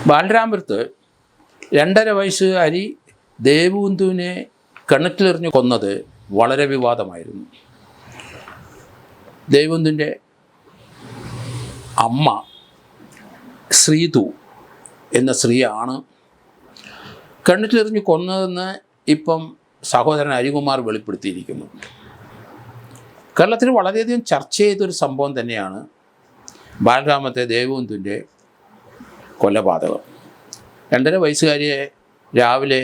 ബാലരാമപുരത്ത് 2.5 വയസ്സുകാരി ദേവുന്തുവിനെ കിണറ്റിലെറിഞ്ഞ് കൊന്നത് വളരെ വിവാദമായിരുന്നു. ദേവുന്തുവിൻ്റെ അമ്മ ശ്രീതു എന്ന സ്ത്രീയാണ് കിണറ്റിലെറിഞ്ഞ് കൊന്നതെന്ന് ഇപ്പം സഹോദരൻ അരികുമാർ വെളിപ്പെടുത്തിയിരിക്കുന്നു. കേരളത്തിൽ വളരെയധികം ചർച്ച ചെയ്തൊരു സംഭവം തന്നെയാണ് ബാലരാമത്തെ ദേവുന്തുവിൻ്റെ കൊലപാതകം. 2.5 വയസ്സുകാരിയെ രാവിലെ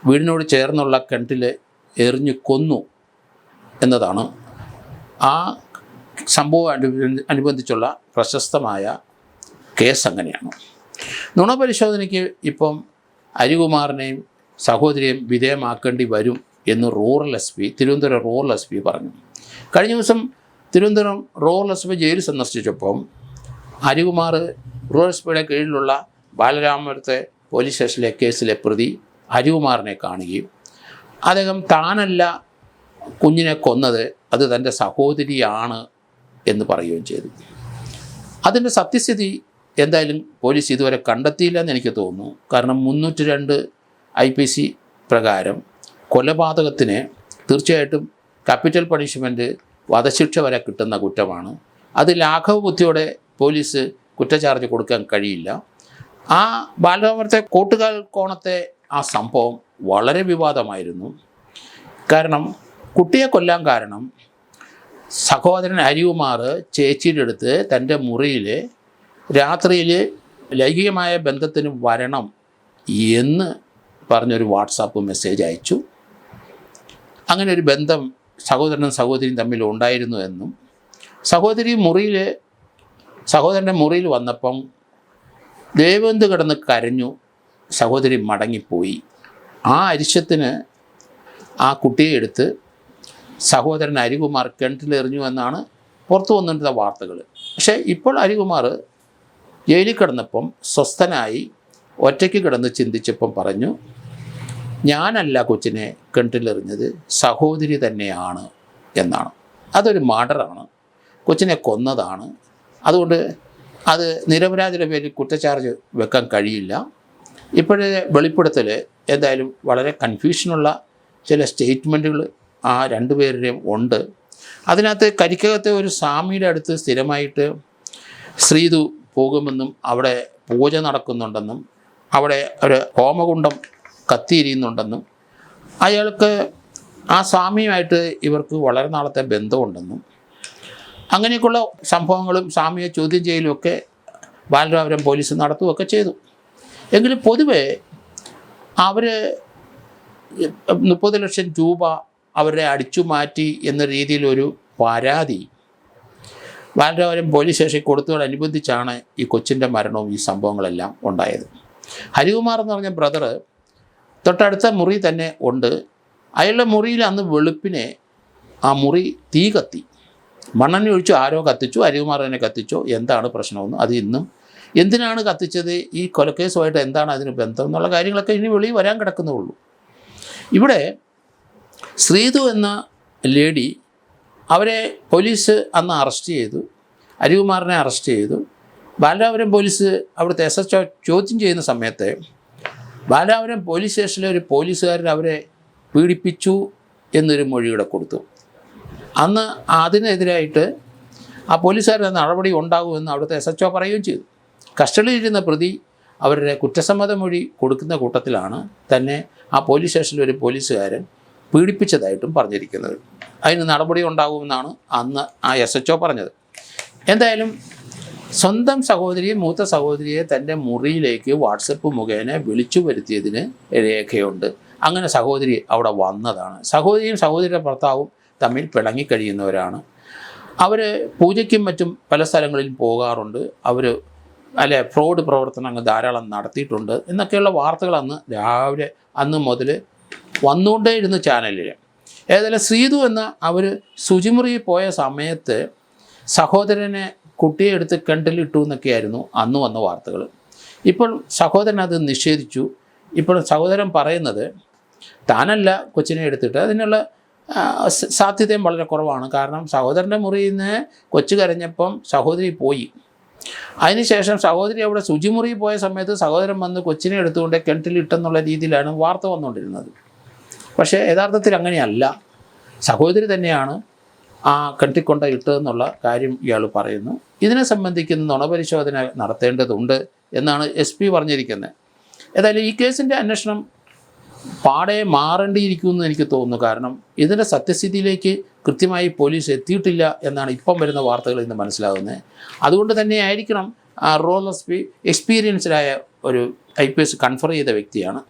വീടിനോട് ചേർന്നുള്ള കിണറ്റിൽ എറിഞ്ഞു കൊന്നു എന്നതാണ് ആ സംഭവം അനുബന്ധിച്ചുള്ള പ്രശസ്തമായ കേസ്. അങ്ങനെയാണ്. നുണപരിശോധനയ്ക്ക് ഇപ്പം അരികുമാറിനെയും സഹോദരിയെയും വിധേയമാക്കേണ്ടി വരും എന്ന് തിരുവനന്തപുരം റൂറൽ എസ് പി പറഞ്ഞു. കഴിഞ്ഞ ദിവസം തിരുവനന്തപുരം റൂറൽ എസ് പി ജയിൽ സന്ദർശിച്ചപ്പം അരികുമാർ റൂറൽ എസ് പിയുടെ കീഴിലുള്ള ബാലരാമപുരത്തെ പോലീസ് സ്റ്റേഷനിലെ കേസിലെ പ്രതി അരികുമാറിനെ കാണുകയും അദ്ദേഹം താനല്ല കുഞ്ഞിനെ കൊന്നത്, അത് തൻ്റെ സഹോദരിയാണ് എന്ന് പറയുകയും ചെയ്തു. അതിൻ്റെ സത്യസ്ഥിതി എന്തായാലും പോലീസ് ഇതുവരെ കണ്ടെത്തിയില്ല എന്ന് എനിക്ക് തോന്നുന്നു. കാരണം 302 IPC പ്രകാരം കൊലപാതകത്തിന് തീർച്ചയായിട്ടും ക്യാപിറ്റൽ പണിഷ്മെൻറ്റ്, വധശിക്ഷ വരെ കിട്ടുന്ന കുറ്റമാണ്. അത് ലാഘവ ബുദ്ധിയോടെ പോലീസ് കുറ്റചാർജ് കൊടുക്കാൻ കഴിയില്ല. ആ ബാലരാമപുരത്തെ കോട്ടുകാൽ കോണത്തെ ആ സംഭവം വളരെ വിവാദമായിരുന്നു. കാരണം കുട്ടിയെ കൊല്ലാൻ കാരണം സഹോദരൻ അരികുമാർ ചേച്ചിയുടെ അടുത്ത് തൻ്റെ മുറിയിൽ രാത്രിയിൽ ലൈംഗികമായ ബന്ധത്തിന് വരണം എന്ന് പറഞ്ഞൊരു വാട്സാപ്പ് മെസ്സേജ് അയച്ചു. അങ്ങനെ ഒരു ബന്ധം സഹോദരനും സഹോദരിയും തമ്മിൽ ഉണ്ടായിരുന്നു എന്നും സഹോദരൻ്റെ മുറിയിൽ വന്നപ്പം ദേവുന്തു കിടന്ന് കരഞ്ഞു, സഹോദരി മടങ്ങിപ്പോയി. ആ അരിശത്തിന് ആ കുട്ടിയെ എടുത്ത് സഹോദരൻ അരികുമാർ കിണറ്റിലെറിഞ്ഞു എന്നാണ് പുറത്തു വന്നിട്ടുള്ള വാർത്തകൾ. പക്ഷേ ഇപ്പോൾ അരികുമാർ ജയിലിൽ കിടന്നപ്പം സ്വസ്ഥനായി ഒറ്റയ്ക്ക് കിടന്ന് ചിന്തിച്ചപ്പം പറഞ്ഞു, ഞാനല്ല കൊച്ചിനെ കിണറ്റിലെറിഞ്ഞത്, സഹോദരി തന്നെയാണ് എന്നാണ്. അതൊരു മർഡറാണ്, കൊച്ചിനെ കൊന്നതാണ്. അതുകൊണ്ട് അത് നിരപരാധിയുടെ പേരിൽ കുറ്റചാർജ് വെക്കാൻ കഴിയില്ല. ഇപ്പോഴത്തെ വെളിപ്പെടുത്തൽ എന്തായാലും വളരെ കൺഫ്യൂഷനുള്ള ചില സ്റ്റേറ്റ്മെൻറ്റുകൾ ആ 2 പേരുടെയും ഉണ്ട്. അതിനകത്ത് കരിക്കകത്തെ ഒരു സ്വാമിയുടെ അടുത്ത് സ്ഥിരമായിട്ട് ശ്രീതു പോകുമെന്നും അവിടെ പൂജ നടക്കുന്നുണ്ടെന്നും അവിടെ ഒരു ഹോമകുണ്ഡം കത്തിയിരിക്കുന്നുണ്ടെന്നും അയാൾക്ക് ആ സ്വാമിയുമായിട്ട് ഇവർക്ക് വളരെ നാളത്തെ ബന്ധമുണ്ടെന്നും അങ്ങനെയൊക്കെയുള്ള സംഭവങ്ങളും സ്വാമിയെ ചോദ്യം ചെയ്യലുമൊക്കെ ബാലരാമപുരം പോലീസ് നടത്തുകയൊക്കെ ചെയ്തു. എങ്കിലും പൊതുവെ അവർ 30 ലക്ഷം രൂപ അവരെ അടിച്ചു മാറ്റി എന്ന രീതിയിലൊരു പരാതി ബാലരാമപുരം പോലീസ് സ്റ്റേഷനിൽ കൊടുത്തതോടനുബന്ധിച്ചാണ് ഈ കൊച്ചിൻ്റെ മരണവും ഈ സംഭവങ്ങളെല്ലാം ഉണ്ടായത്. ഹരികുമാർ എന്ന് പറഞ്ഞ ബ്രദർ തൊട്ടടുത്ത മുറി തന്നെ ഉണ്ട്. അയാളുടെ മുറിയിൽ അന്ന് വെളുപ്പിനെ ആ മുറി തീ കത്തി. മണ്ണെണ്ണ ഒഴിച്ചു ആരോ കത്തിച്ചു, ഹരികുമാർ തന്നെ കത്തിച്ചോ, എന്താണ് പ്രശ്നമെന്ന് അത് ഇന്നും എന്തിനാണ് കത്തിച്ചത്, ഈ കൊലക്കേസുമായിട്ട് എന്താണ് അതിന് ബന്ധം എന്നുള്ള കാര്യങ്ങളൊക്കെ ഇനി വെളിയിൽ വരാൻ കിടക്കുന്നുള്ളൂ. ഇവിടെ ശ്രീതു എന്ന ലേഡി, അവരെ പോലീസ് അന്ന് അറസ്റ്റ് ചെയ്തു, അരികുമാറിനെ അറസ്റ്റ് ചെയ്തു. ബാലരാമപുരം പോലീസ് അവിടുത്തെ SHO ചോദ്യം ചെയ്യുന്ന സമയത്ത് ബാലരാമപുരം പോലീസ് സ്റ്റേഷനിലെ ഒരു പോലീസുകാരൻ അവരെ പീഡിപ്പിച്ചു എന്നൊരു മൊഴിയുടെ കൊടുത്തു. അന്ന് അതിനെതിരായിട്ട് ആ പോലീസുകാരുടെ നടപടി ഉണ്ടാകുമെന്ന് അവിടുത്തെ SHO പറയുകയും ചെയ്തു. കസ്റ്റഡിയിലിരുന്ന പ്രതി അവരുടെ കുറ്റസമ്മത മൊഴി കൊടുക്കുന്ന കൂട്ടത്തിലാണ് തന്നെ ആ പോലീസ് സ്റ്റേഷനിലെ ഒരു പോലീസുകാരൻ പീഡിപ്പിച്ചതായിട്ടും പറഞ്ഞിരിക്കുന്നത്. അതിന് നടപടി ഉണ്ടാകുമെന്നാണ് അന്ന് ആ SHO പറഞ്ഞത്. എന്തായാലും സ്വന്തം സഹോദരിയെ, മൂത്ത സഹോദരിയെ തൻ്റെ മുറിയിലേക്ക് വാട്സപ്പ് മുഖേന വിളിച്ചു വരുത്തിയതിന് രേഖയുണ്ട്. അങ്ങനെ സഹോദരി അവിടെ വന്നതാണ്. സഹോദരിയും സഹോദരിയുടെ ഭർത്താവും തമ്മിൽ പിണങ്ങിക്കഴിയുന്നവരാണ്. അവർ പൂജയ്ക്കും മറ്റും പല സ്ഥലങ്ങളിലും പോകാറുണ്ട്. അവർ ഫ്രോഡ് പ്രവർത്തനങ്ങൾ ധാരാളം നടത്തിയിട്ടുണ്ട് എന്നൊക്കെയുള്ള വാർത്തകൾ അന്ന് മുതൽ വന്നുകൊണ്ടേയിരുന്നു ചാനലിൽ. ഏതായാലും ശ്രീതു എന്ന അവർ ശുചിമുറിയിൽ പോയ സമയത്ത് സഹോദരനെ കുട്ടിയെ എടുത്ത് കിണറ്റിലിട്ടു എന്നൊക്കെയായിരുന്നു അന്ന് വന്ന വാർത്തകൾ. ഇപ്പോൾ സഹോദരൻ അത് നിഷേധിച്ചു. ഇപ്പോൾ സഹോദരൻ പറയുന്നത് താനല്ല കൊച്ചിനെ എടുത്തിട്ട്, അതിനുള്ള സാധ്യതയും വളരെ കുറവാണ്. കാരണം സഹോദരൻ്റെ മുറിയിൽ നിന്ന് കൊച്ചു കരഞ്ഞപ്പം സഹോദരി പോയി. അതിനുശേഷം സഹോദരി അവിടെ ശുചിമുറിയിൽ പോയ സമയത്ത് സഹോദരൻ വന്ന് കൊച്ചിനെ എടുത്തുകൊണ്ട് കിണറ്റിലിട്ടെന്നുള്ള രീതിയിലാണ് വാർത്ത വന്നുകൊണ്ടിരുന്നത്. പക്ഷേ യഥാർത്ഥത്തിൽ അങ്ങനെയല്ല, സഹോദരി തന്നെയാണ് ആ കിണറ്റിക്കൊണ്ട് ഇട്ടതെന്നുള്ള കാര്യം ഇയാൾ പറയുന്നു. ഇതിനെ സംബന്ധിക്കുന്ന നുണപരിശോധന നടത്തേണ്ടതുണ്ട് എന്നാണ് SP പറഞ്ഞിരിക്കുന്നത്. ഏതായാലും ഈ കേസിൻ്റെ അന്വേഷണം പാടെ മാറേണ്ടിയിരിക്കുമെന്ന് എനിക്ക് തോന്നുന്നു. കാരണം ഇതിൻ്റെ സത്യസ്ഥിതിയിലേക്ക് കൃത്യമായി പോലീസ് എത്തിയിട്ടില്ല എന്നാണ് ഇപ്പം വരുന്ന വാർത്തകളിൽ നിന്ന് മനസ്സിലാകുന്നത്. അതുകൊണ്ട് തന്നെ ആയിരിക്കണം റൂറൽ SP എക്സ്പീരിയൻസ്ഡായ ഒരു IPS കൺഫർ ചെയ്ത വ്യക്തിയാണ്.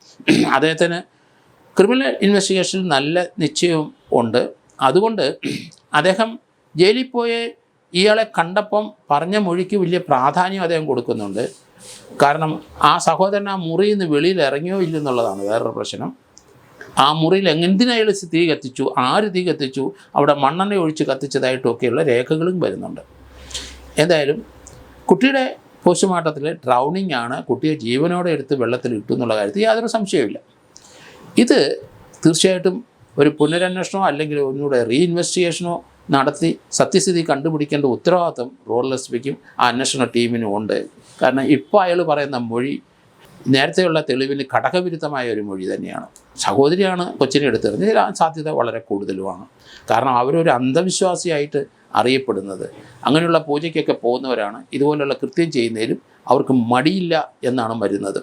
അദ്ദേഹത്തിന് ക്രിമിനൽ ഇൻവെസ്റ്റിഗേഷനിൽ നല്ല നിശ്ചയവും ഉണ്ട്. അതുകൊണ്ട് അദ്ദേഹം ജയിലിൽ പോയ ഇയാളെ കണ്ടപ്പം പറഞ്ഞ മൊഴിക്ക് വലിയ പ്രാധാന്യം അദ്ദേഹം കൊടുക്കുന്നുണ്ട്. കാരണം ആ സഹോദരൻ ആ മുറിയിൽ നിന്ന് വെളിയിൽ ഇറങ്ങിയോ ഇല്ലെന്നുള്ളതാണ് വേറൊരു പ്രശ്നം. ആ മുറിയിൽ എന്തിനയാൾ തീ കത്തിച്ചു, ആര് തീ കത്തിച്ചു, അവിടെ മണ്ണെണ്ണ ഒഴിച്ച് കത്തിച്ചതായിട്ടൊക്കെയുള്ള രേഖകളും വരുന്നുണ്ട്. എന്തായാലും കുട്ടിയുടെ പോസ്റ്റ്മോർട്ടത്തിൽ ഡ്രൗണിങ് ആണ്, കുട്ടിയെ ജീവനോടെ എടുത്ത് വെള്ളത്തിൽ ഇട്ടു എന്നുള്ള കാര്യത്തിൽ യാതൊരു സംശയവുമില്ല. ഇത് തീർച്ചയായിട്ടും ഒരു പുനരന്വേഷണമോ അല്ലെങ്കിൽ ഒന്നുകൂടെ റീഇൻവെസ്റ്റിഗേഷനോ നടത്തി സത്യസ്ഥിതി കണ്ടുപിടിക്കേണ്ട ഉത്തരവാദിത്വം റൂറൽ SPക്കും ആ അന്വേഷണ ടീമിനും ഉണ്ട്. കാരണം ഇപ്പോൾ അയാൾ പറയുന്ന മൊഴി നേരത്തെയുള്ള തെളിവിന് ഘടകവിരുദ്ധമായ ഒരു മൊഴി തന്നെയാണ്. സഹോദരിയാണ് കൊച്ചിനെ എടുത്തെറിഞ്ഞ സാധ്യത വളരെ കൂടുതലുമാണ്. കാരണം അവരൊരു അന്ധവിശ്വാസിയായിട്ട് അറിയപ്പെടുന്നത്. അങ്ങനെയുള്ള പൂജയ്ക്കൊക്കെ പോകുന്നവരാണ്. ഇതുപോലുള്ള കൃത്യം ചെയ്യുന്നതിലും അവർക്ക് മടിയില്ല എന്നാണ് വരുന്നത്.